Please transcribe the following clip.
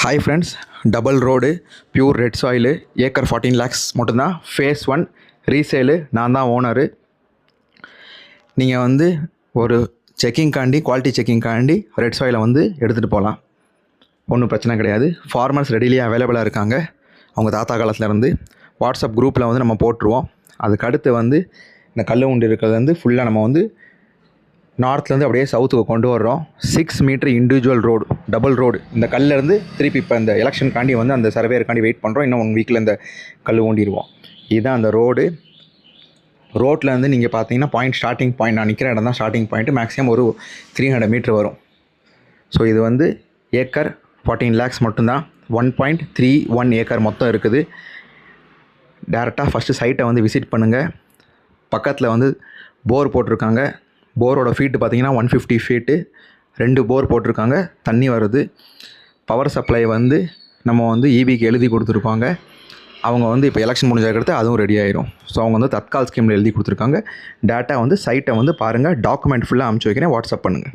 Hi friends, double road pure red soil acre 14 lakhs மட்டும்தான். Face 1 ரீசேலு. நான் தான் owner. நீங்கள் வந்து ஒரு செக்கிங்காண்டி, குவாலிட்டி செக்கிங்காண்டி ரெட் சாயிலை வந்து எடுத்துகிட்டு போகலாம். ஒன்றும் பிரச்சனை கிடையாது. ஃபார்மர்ஸ் ரெடிலியே அவைலபிளாக இருக்காங்க. அவங்க தாத்தா காலத்துலேருந்து வாட்ஸ்அப் குரூப்பில் வந்து நம்ம போட்டுருவோம். அதுக்கடுத்து வந்து இந்த கல் உண்டு இருக்கிறது வந்து ஃபுல்லாக நம்ம வந்து நார்த்லேருந்து அப்படியே சவுத்துக்கு கொண்டு வர்றோம். 6 metre individual road, double road. இந்த கல்லேருந்து திருப்பி இப்போ இந்த எலெக்ஷனுக்காண்டி வந்து அந்த சர்வேயருக்காண்டி வெயிட் பண்ணுறோம். இன்னும் 1 வீக்கில் இந்த கல் ஊண்டிடுவோம். இதுதான் அந்த ரோடு. ரோட்லேருந்து நீங்கள் பார்த்தீங்கன்னா ஸ்டார்டிங் பாயிண்ட், நான் நிற்கிற இடம் தான் ஸ்டார்டிங் பாயிண்ட்டு. மேக்ஸிமம் ஒரு 300 மீட்ரு வரும். ஸோ இது வந்து ஏக்கர் 14 lakhs மட்டும்தான். 1.31 ஏக்கர் மொத்தம் இருக்குது. டேரெக்டாக ஃபஸ்ட்டு சைட்டை வந்து விசிட் பண்ணுங்கள். பக்கத்தில் வந்து போர் போட்டிருக்காங்க. போரோட ஃபீட்டு பார்த்தீங்கன்னா 150 ஃபீட்டு. 2 போர் போட்டிருக்காங்க. தண்ணி வருது. பவர் சப்ளை வந்து நம்ம வந்து ஈபிக்கு எழுதி கொடுத்துருப்பாங்க. அவங்க வந்து இப்போ எலெக்ஷன் முடிஞ்சதுக்கடுத்து அதுவும் ரெடி ஆயிரும். ஸோ அவங்க வந்து தத்கால் ஸ்கீமில் எழுதி கொடுத்துருக்காங்க. டேட்டா வந்து சைட்டை வந்து பாருங்கள். டாக்குமெண்ட் ஃபுல்லாக அனுப்பிச்சி வைக்கிறேன். வாட்ஸ்அப் பண்ணுங்கள்.